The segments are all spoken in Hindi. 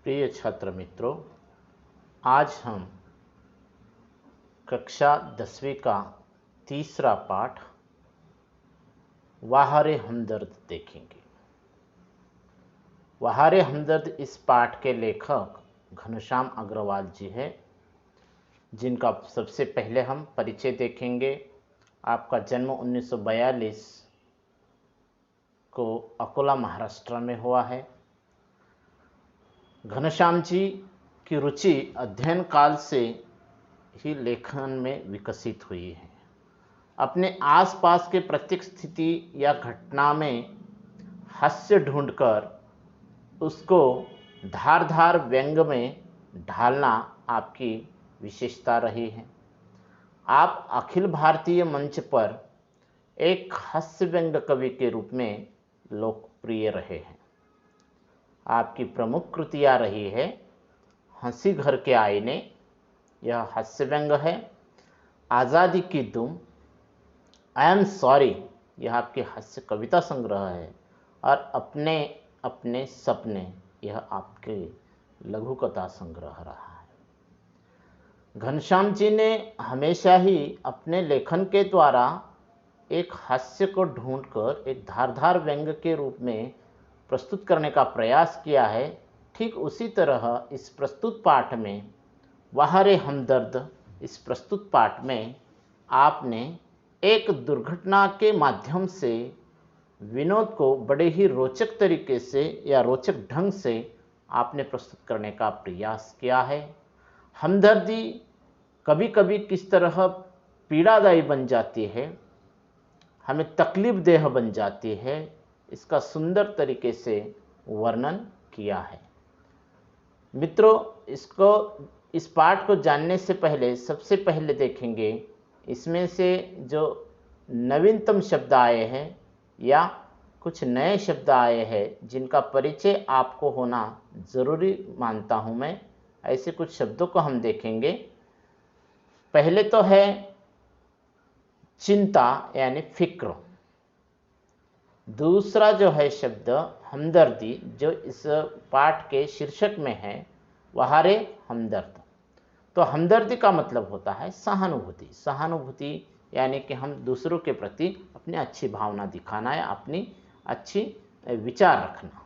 प्रिय छात्र मित्रों, आज हम कक्षा 10वीं का तीसरा पाठ वहारे हमदर्द देखेंगे। वहारे हमदर्द इस पाठ के लेखक घनश्याम अग्रवाल जी हैं, जिनका सबसे पहले हम परिचय देखेंगे। आपका जन्म 1942 को अकोला महाराष्ट्र में हुआ है। घनश्याम जी की रुचि अध्ययन काल से ही लेखन में विकसित हुई है। अपने आसपास के प्रत्येक स्थिति या घटना में हास्य ढूंढकर उसको धारदार व्यंग में ढालना आपकी विशेषता रही है। आप अखिल भारतीय मंच पर एक हास्य व्यंग कवि के रूप में लोकप्रिय रहे हैं। आपकी प्रमुख कृतियाँ रही है हंसी घर के आईने, यह हास्य व्यंग है। आज़ादी की दुम, आई एम सॉरी, यह आपके हास्य कविता संग्रह है। और अपने अपने सपने, यह आपके लघु कथा संग्रह रहा है। घनश्याम जी ने हमेशा ही अपने लेखन के द्वारा एक हास्य को ढूंढकर एक धारदार व्यंग के रूप में प्रस्तुत करने का प्रयास किया है। ठीक उसी तरह इस प्रस्तुत पाठ में वहारे हमदर्द, इस प्रस्तुत पाठ में आपने एक दुर्घटना के माध्यम से विनोद को बड़े ही रोचक तरीके से या रोचक ढंग से आपने प्रस्तुत करने का प्रयास किया है। हमदर्दी कभी कभी किस तरह पीड़ादायी बन जाती है, हमें तकलीफ देह बन जाती है, इसका सुंदर तरीके से वर्णन किया है। मित्रों, इस पाठ को जानने से पहले सबसे पहले देखेंगे इसमें से जो नवीनतम शब्द आए हैं या कुछ नए शब्द आए हैं जिनका परिचय आपको होना ज़रूरी मानता हूं मैं। ऐसे कुछ शब्दों को हम देखेंगे। पहले तो है चिंता यानी फिक्र। दूसरा जो है शब्द हमदर्दी, जो इस पाठ के शीर्षक में है वहारे हमदर्द। तो हमदर्दी का मतलब होता है सहानुभूति। सहानुभूति यानी कि हम दूसरों के प्रति अपनी अच्छी भावना दिखाना या अपनी अच्छी विचार रखना।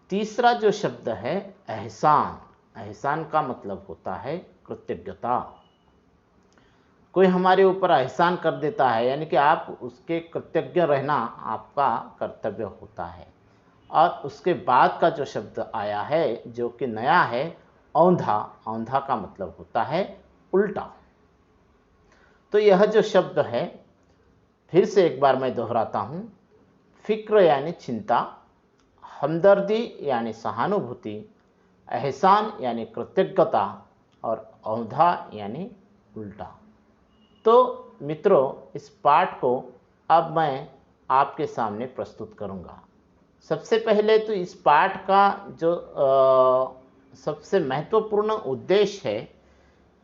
तीसरा जो शब्द है एहसान। एहसान का मतलब होता है कृतज्ञता। कोई हमारे ऊपर एहसान कर देता है यानी कि आप उसके कृतज्ञ रहना आपका कर्तव्य होता है। और उसके बाद का जो शब्द आया है जो कि नया है औंधा। औंधा का मतलब होता है उल्टा। तो यह जो शब्द है फिर से एक बार मैं दोहराता हूँ। फिक्र यानी चिंता, हमदर्दी यानी सहानुभूति, एहसान यानी कृतज्ञता और औंधा यानी उल्टा। तो मित्रों, इस पाठ को अब मैं आपके सामने प्रस्तुत करूंगा। सबसे पहले तो इस पाठ का जो सबसे महत्वपूर्ण उद्देश्य है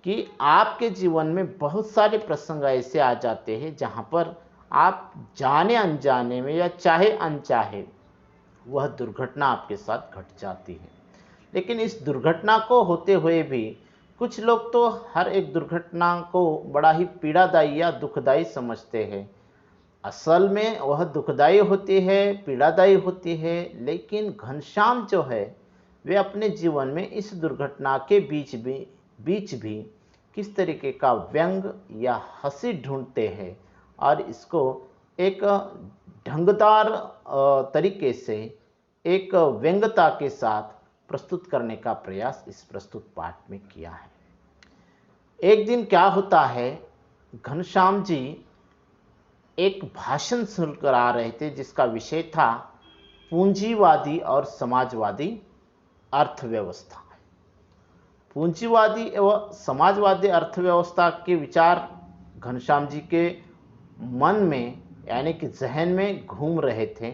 कि आपके जीवन में बहुत सारे प्रसंग ऐसे आ जाते हैं जहां पर आप जाने अनजाने में या चाहे अनचाहे वह दुर्घटना आपके साथ घट जाती है। लेकिन इस दुर्घटना को होते हुए भी कुछ लोग तो हर एक दुर्घटना को बड़ा ही पीड़ादायी या दुखदायी समझते हैं। असल में वह दुखदायी होती है, पीड़ादायी होती है। लेकिन घनश्याम जो है वे अपने जीवन में इस दुर्घटना के बीच भी किस तरीके का व्यंग या हंसी ढूंढते हैं और इसको एक ढंगदार तरीके से एक व्यंग्यता के साथ प्रस्तुत करने का प्रयास इस प्रस्तुत पाठ में किया है। एक दिन क्या होता है, घनश्याम जी एक भाषण सुनकर आ रहे थे जिसका विषय था पूंजीवादी और समाजवादी अर्थव्यवस्था। पूंजीवादी एवं समाजवादी अर्थव्यवस्था के विचार घनश्याम जी के मन में यानी कि जहन में घूम रहे थे।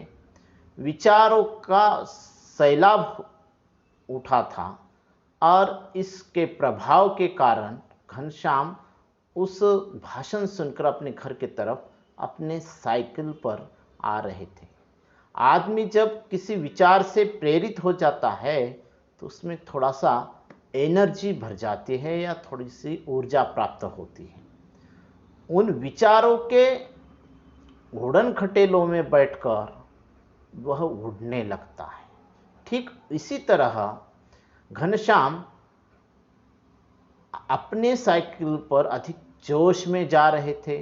विचारों का सैलाब उठा था और इसके प्रभाव के कारण घनश्याम उस भाषण सुनकर अपने घर की तरफ अपने साइकिल पर आ रहे थे। आदमी जब किसी विचार से प्रेरित हो जाता है तो उसमें थोड़ा सा एनर्जी भर जाती है या थोड़ी सी ऊर्जा प्राप्त होती है। उन विचारों के उड़न खटेलों में बैठकर वह उड़ने लगता है। ठीक इसी तरह घनश्याम अपने साइकिल पर अधिक जोश में जा रहे थे।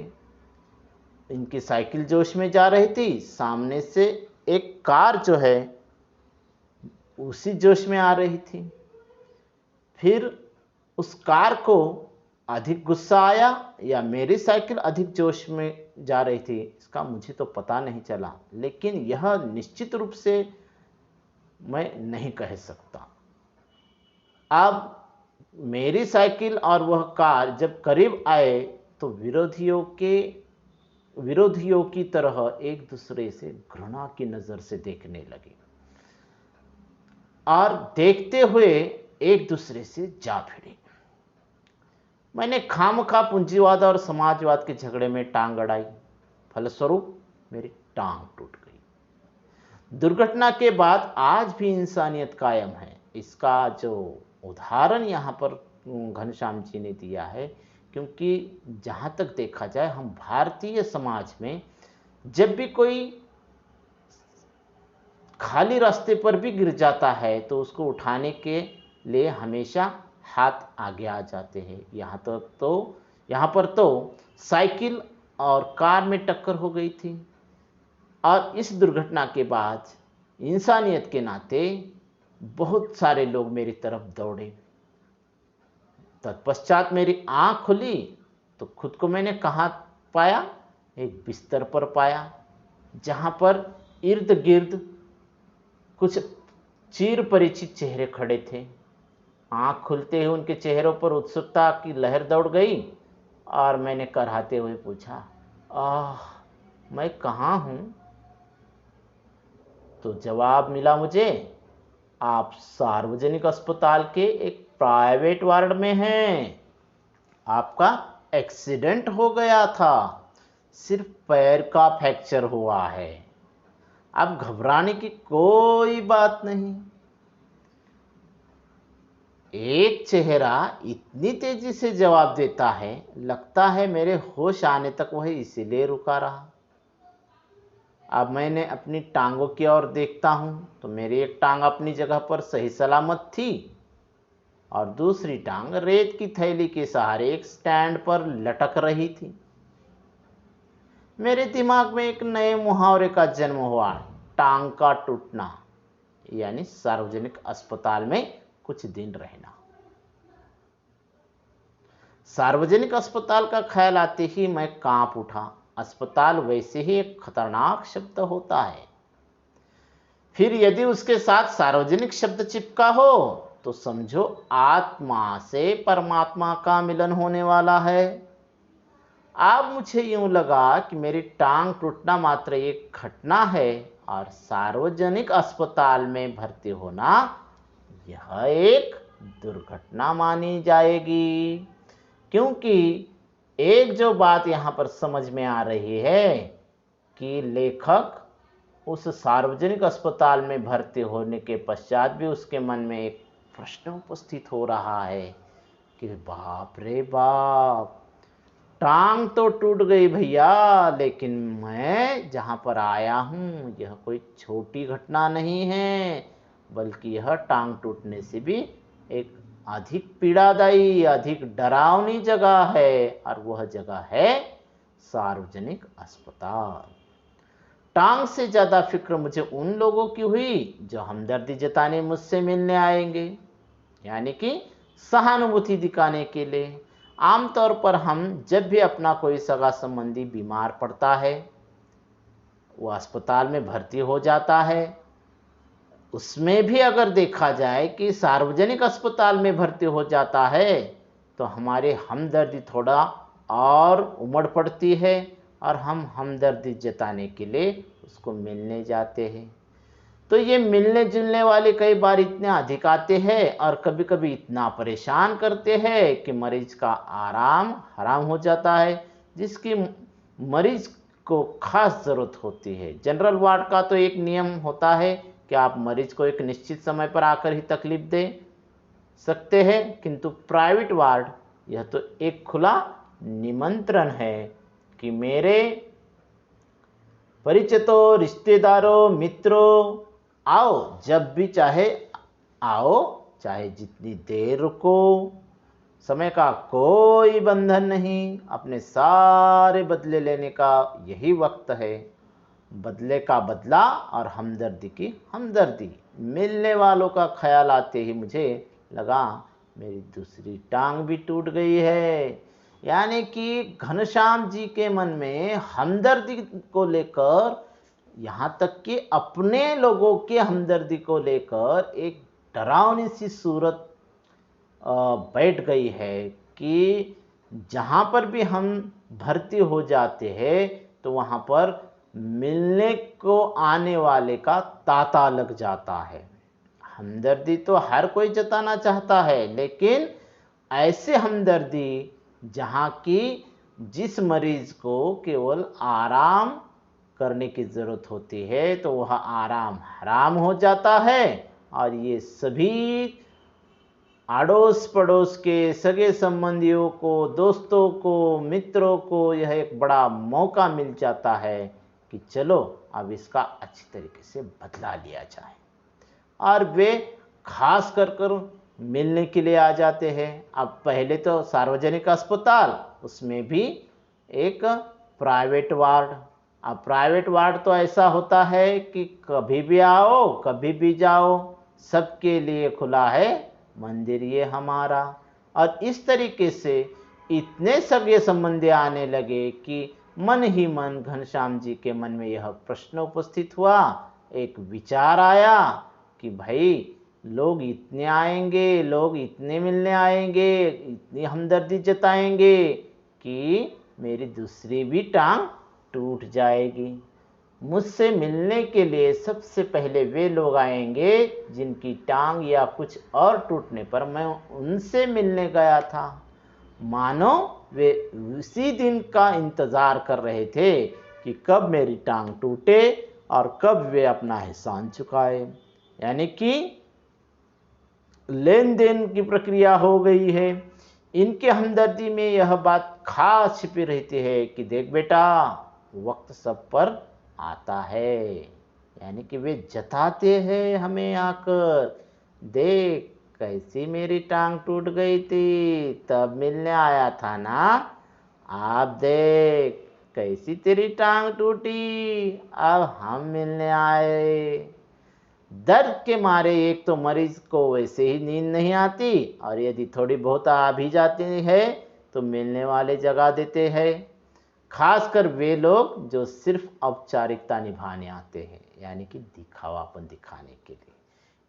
इनकी साइकिल जोश में जा रही थी, सामने से एक कार जो है उसी जोश में आ रही थी। फिर उस कार को अधिक गुस्सा आया या मेरी साइकिल अधिक जोश में जा रही थी, इसका मुझे तो पता नहीं चला, लेकिन यह निश्चित रूप से मैं नहीं कह सकता। अब मेरी साइकिल और वह कार जब करीब आए तो विरोधियों की तरह एक दूसरे से घृणा की नजर से देखने लगे और देखते हुए एक दूसरे से जा भिड़े। मैंने खामखा पूंजीवाद और समाजवाद के झगड़े में टांग अड़ाई, फलस्वरूप मेरी टांग टूट गई। दुर्घटना के बाद आज भी इंसानियत कायम है। इसका जो उदाहरण यहाँ पर घनश्याम जी ने दिया है, क्योंकि जहाँ तक देखा जाए हम भारतीय समाज में जब भी कोई खाली रास्ते पर भी गिर जाता है तो उसको उठाने के लिए हमेशा हाथ आगे आ जाते हैं। यहाँ पर तो साइकिल और कार में टक्कर हो गई थी और इस दुर्घटना के बाद इंसानियत के नाते बहुत सारे लोग मेरी तरफ दौड़े। तत्पश्चात मेरी आंख खुली तो खुद को मैंने कहाँ पाया? एक बिस्तर पर पाया, जहाँ पर इर्द गिर्द कुछ चिर परिचित चेहरे खड़े थे। आंख खुलते ही उनके चेहरों पर उत्सुकता की लहर दौड़ गई और मैंने कराहते हुए पूछा, मैं कहाँ हूँ? तो जवाब मिला मुझे, आप सार्वजनिक अस्पताल के एक प्राइवेट वार्ड में हैं। आपका एक्सीडेंट हो गया था, सिर्फ पैर का फ्रैक्चर हुआ है। अब घबराने की कोई बात नहीं। एक चेहरा इतनी तेजी से जवाब देता है, लगता है मेरे होश आने तक वह इसीलिए रुका रहा। अब मैंने अपनी टांगों की ओर देखता हूं तो मेरी एक टांग अपनी जगह पर सही सलामत थी और दूसरी टांग रेत की थैली के सहारे एक स्टैंड पर लटक रही थी। मेरे दिमाग में एक नए मुहावरे का जन्म हुआ, टांग का टूटना, यानी सार्वजनिक अस्पताल में कुछ दिन रहना। सार्वजनिक अस्पताल का ख्याल आते ही मैं कांप उठा। अस्पताल वैसे ही एक खतरनाक शब्द होता है, फिर यदि उसके साथ सार्वजनिक शब्द चिपका हो तो समझो आत्मा से परमात्मा का मिलन होने वाला है। अब मुझे यूं लगा कि मेरी टांग टूटना मात्र एक घटना है और सार्वजनिक अस्पताल में भर्ती होना यह एक दुर्घटना मानी जाएगी। क्योंकि एक जो बात यहाँ पर समझ में आ रही है कि लेखक उस सार्वजनिक अस्पताल में भर्ती होने के पश्चात भी उसके मन में एक प्रश्न उपस्थित हो रहा है कि बाप रे बाप, टांग तो टूट गई भैया, लेकिन मैं जहाँ पर आया हूँ यह कोई छोटी घटना नहीं है, बल्कि यह टांग टूटने से भी एक अधिक पीड़ादायी, अधिक डरावनी जगह है और वह जगह है सार्वजनिक अस्पताल। टांग से ज्यादा फिक्र मुझे उन लोगों की हुई जो हमदर्दी जताने मुझसे मिलने आएंगे, यानी कि सहानुभूति दिखाने के लिए। आमतौर पर हम जब भी अपना कोई सगा संबंधी बीमार पड़ता है, वो अस्पताल में भर्ती हो जाता है, उसमें भी अगर देखा जाए कि सार्वजनिक अस्पताल में भर्ती हो जाता है तो हमारी हमदर्दी थोड़ा और उमड़ पड़ती है और हम हमदर्दी जताने के लिए उसको मिलने जाते हैं। तो ये मिलने जुलने वाले कई बार इतने अधिक आते हैं और कभी कभी इतना परेशान करते हैं कि मरीज का आराम हराम हो जाता है, जिसकी मरीज को खास ज़रूरत होती है। जनरल वार्ड का तो एक नियम होता है कि क्या आप मरीज को एक निश्चित समय पर आकर ही तकलीफ दे सकते हैं, किंतु प्राइवेट वार्ड यह तो एक खुला निमंत्रण है कि मेरे परिचितों, रिश्तेदारों, मित्रों, आओ, जब भी चाहे आओ, चाहे जितनी देर रुको, समय का कोई बंधन नहीं, अपने सारे बदले लेने का यही वक्त है। बदले का बदला और हमदर्दी की हमदर्दी। मिलने वालों का ख्याल आते ही मुझे लगा मेरी दूसरी टांग भी टूट गई है। यानी कि घनश्याम जी के मन में हमदर्दी को लेकर, यहाँ तक कि अपने लोगों के हमदर्दी को लेकर एक डरावनी सी सूरत बैठ गई है कि जहाँ पर भी हम भर्ती हो जाते हैं तो वहाँ पर मिलने को आने वाले का तांता लग जाता है। हमदर्दी तो हर कोई जताना चाहता है, लेकिन ऐसे हमदर्दी जहाँ की जिस मरीज को केवल आराम करने की ज़रूरत होती है तो वह आराम हराम हो जाता है। और ये सभी अड़ोस पड़ोस के सगे संबंधियों को, दोस्तों को, मित्रों को यह एक बड़ा मौका मिल जाता है कि चलो अब इसका अच्छी तरीके से बदला लिया जाए। और वे खास कर मिलने के लिए आ जाते हैं। अब पहले तो सार्वजनिक अस्पताल, उसमें भी एक प्राइवेट वार्ड। अब प्राइवेट वार्ड तो ऐसा होता है कि कभी भी आओ, कभी भी जाओ, सबके लिए खुला है मंदिर ये हमारा। और इस तरीके से इतने सगे संबंधी आने लगे कि मन ही मन घनश्याम जी के मन में यह प्रश्न उपस्थित हुआ, एक विचार आया कि भाई लोग इतने आएंगे, लोग इतने मिलने आएंगे, इतनी हमदर्दी जताएंगे कि मेरी दूसरी भी टांग टूट जाएगी। मुझसे मिलने के लिए सबसे पहले वे लोग आएंगे जिनकी टांग या कुछ और टूटने पर मैं उनसे मिलने गया था। मानो वे उसी दिन का इंतज़ार कर रहे थे कि कब मेरी टांग टूटे और कब वे अपना एहसान चुकाए। यानी कि लेन देन की प्रक्रिया हो गई है। इनके हमदर्दी में यह बात खास छिपी रहती है कि देख बेटा, वक्त सब पर आता है। यानी कि वे जताते हैं हमें आकर, देख कैसी मेरी टांग टूट गई थी, तब मिलने आया था ना, आप देख कैसी तेरी टांग टूटी, अब हम मिलने आए। दर्द के मारे एक तो मरीज को वैसे ही नींद नहीं आती, और यदि थोड़ी बहुत आ भी जाती है तो मिलने वाले जगा देते हैं। खासकर वे लोग जो सिर्फ औपचारिकता निभाने आते हैं, यानी कि दिखावापन दिखाने के लिए।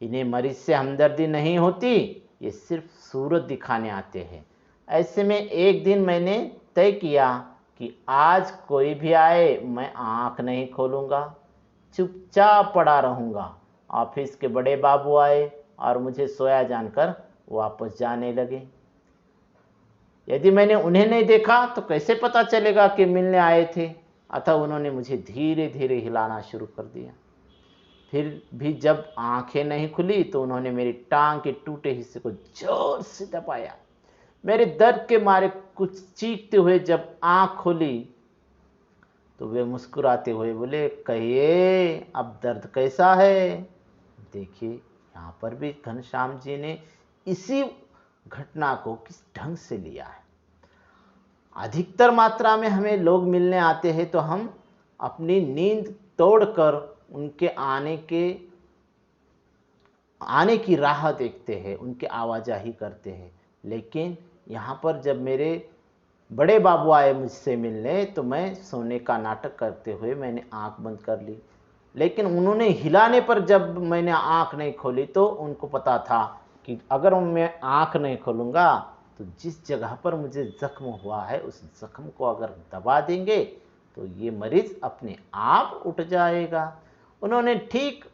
इन्हें मरीज से हमदर्दी नहीं होती, ये सिर्फ सूरत दिखाने आते हैं। ऐसे में एक दिन मैंने तय किया कि आज कोई भी आए मैं आँख नहीं खोलूँगा, चुपचाप पड़ा रहूँगा। ऑफिस के बड़े बाबू आए और मुझे सोया जानकर वापस जाने लगे। यदि मैंने उन्हें नहीं देखा तो कैसे पता चलेगा कि मिलने आए थे। अतः उन्होंने मुझे धीरे धीरे हिलाना शुरू कर दिया। फिर भी जब आंखें नहीं खुली तो उन्होंने मेरी टांग के टूटे हिस्से को जोर से दबाया। मेरे दर्द के मारे कुछ चीखते हुए जब आंख खोली तो वे मुस्कुराते हुए बोले, कहिए अब दर्द कैसा है। देखिए, यहाँ पर भी घनश्याम जी ने इसी घटना को किस ढंग से लिया है। अधिकतर मात्रा में हमें लोग मिलने आते हैं तो हम अपनी नींद तोड़कर उनके आने की राह देखते हैं, उनकी आवाजाही करते हैं। लेकिन यहाँ पर जब मेरे बड़े बाबू आए मुझसे मिलने तो मैं सोने का नाटक करते हुए मैंने आंख बंद कर ली। लेकिन उन्होंने हिलाने पर जब मैंने आंख नहीं खोली तो उनको पता था कि अगर मैं आंख नहीं खोलूँगा तो जिस जगह पर मुझे ज़ख्म हुआ है उस ज़ख्म को अगर दबा देंगे तो ये मरीज़ अपने आप उठ जाएगा। उन्होंने ठीक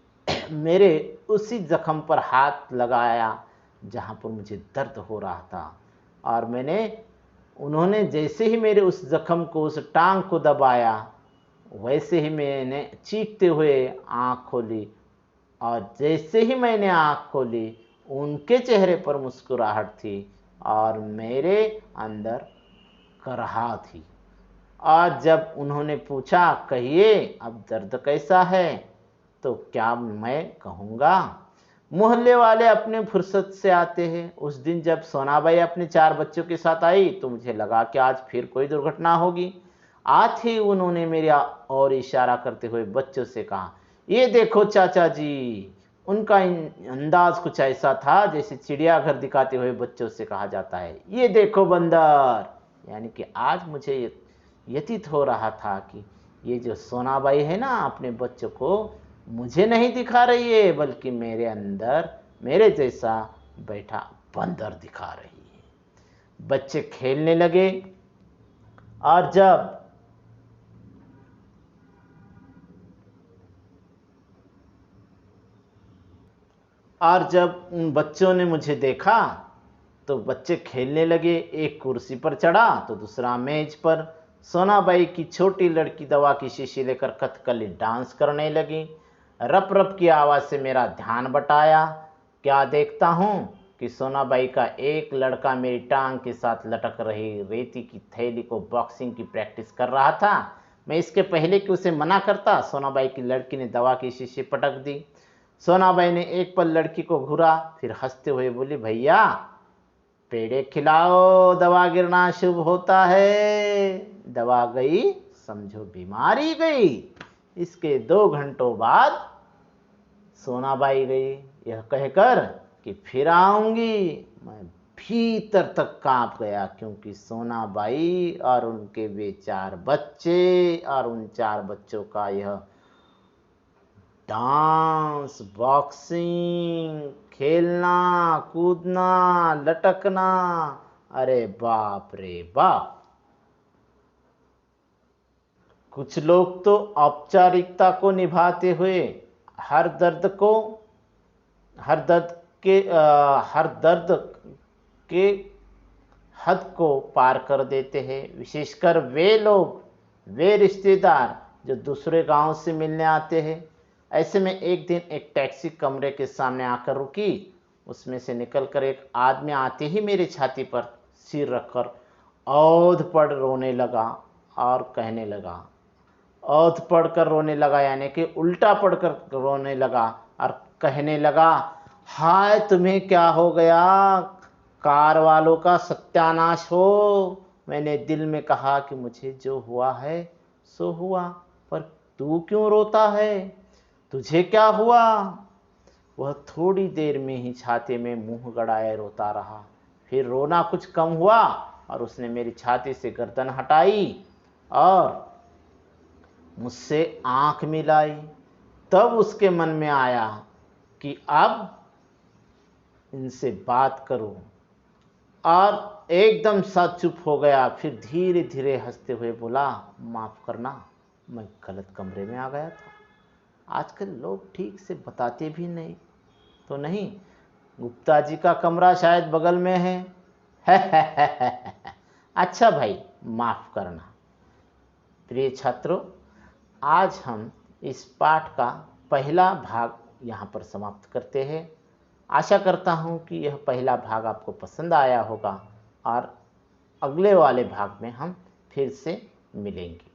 मेरे उसी ज़ख्म पर हाथ लगाया जहाँ पर मुझे दर्द हो रहा था, और उन्होंने जैसे ही मेरे उस ज़ख्म को, उस टांग को दबाया, वैसे ही मैंने चीखते हुए आँख खोली और जैसे ही मैंने आँख खोली उनके चेहरे पर मुस्कुराहट थी और मेरे अंदर कराह थी। आज जब उन्होंने पूछा, कहिए अब दर्द कैसा है, तो क्या मैं कहूँगा। मोहल्ले वाले अपने फुर्सत से आते हैं। उस दिन जब सोनाबाई अपने 4 बच्चों के साथ आई तो मुझे लगा कि आज फिर कोई दुर्घटना होगी। आते ही उन्होंने मेरा और इशारा करते हुए बच्चों से कहा, ये देखो चाचा जी। उनका अंदाज कुछ ऐसा था जैसे चिड़ियाघर दिखाते हुए बच्चों से कहा जाता है, ये देखो बंदर। यानी कि आज मुझे व्यतीत हो रहा था कि ये जो सोनाबाई है ना, अपने बच्चों को मुझे नहीं दिखा रही है, बल्कि मेरे अंदर मेरे जैसा बैठा बंदर दिखा रही है। बच्चे खेलने लगे और जब उन बच्चों ने मुझे देखा तो बच्चे खेलने लगे। एक कुर्सी पर चढ़ा तो दूसरा मेज पर। सोनाबाई की छोटी लड़की दवा की शीशी लेकर कथकली डांस करने लगी। रप रप की आवाज़ से मेरा ध्यान बटाया। क्या देखता हूँ कि सोनाबाई का एक लड़का मेरी टांग के साथ लटक रही रेती की थैली को बॉक्सिंग की प्रैक्टिस कर रहा था। मैं इसके पहले कि उसे मना करता, सोनाबाई की लड़की ने दवा की शीशी पटक दी। सोनाबाई ने एक पल लड़की को घूरा, फिर हंसते हुए बोली, भैया पेड़े खिलाओ, दवा गिरना शुभ होता है। दवा गई, समझो बीमारी गई। इसके 2 घंटों बाद सोनाबाई गई, यह कहकर कि फिर आऊंगी। मैं भीतर तक कांप गया, क्योंकि सोनाबाई और उनके वे 4 बच्चे और उन 4 बच्चों का यह डांस, बॉक्सिंग, खेलना, कूदना, लटकना, अरे बाप रे बाप। कुछ लोग तो औपचारिकता को निभाते हुए हर दर्द के हद को पार कर देते हैं। विशेषकर वे रिश्तेदार जो दूसरे गांव से मिलने आते हैं। ऐसे में एक दिन एक टैक्सी कमरे के सामने आकर रुकी। उसमें से निकलकर एक आदमी आते ही मेरी छाती पर सिर रखकर औध पड़ रोने लगा और कहने लगा, औध पढ़कर रोने लगा यानी कि उल्टा पढ़कर रोने लगा और कहने लगा, हाय तुम्हें क्या हो गया, कार वालों का सत्यानाश हो। मैंने दिल में कहा कि मुझे जो हुआ है सो हुआ, पर तू क्यों रोता है, तुझे क्या हुआ। वह थोड़ी देर में ही छाती में मुंह गड़ाए रोता रहा। फिर रोना कुछ कम हुआ और उसने मेरी छाती से गर्दन हटाई और मुझसे आंख मिलाई। तब उसके मन में आया कि अब इनसे बात करूं, और एकदम सा चुप हो गया। फिर धीरे धीरे हंसते हुए बोला, माफ़ करना, मैं गलत कमरे में आ गया था। आजकल लोग ठीक से बताते भी नहीं तो नहीं, गुप्ता जी का कमरा शायद बगल में है। अच्छा भाई, माफ़ करना। प्रिय छात्रों, आज हम इस पाठ का पहला भाग यहाँ पर समाप्त करते हैं। आशा करता हूँ कि यह पहला भाग आपको पसंद आया होगा और अगले वाले भाग में हम फिर से मिलेंगे।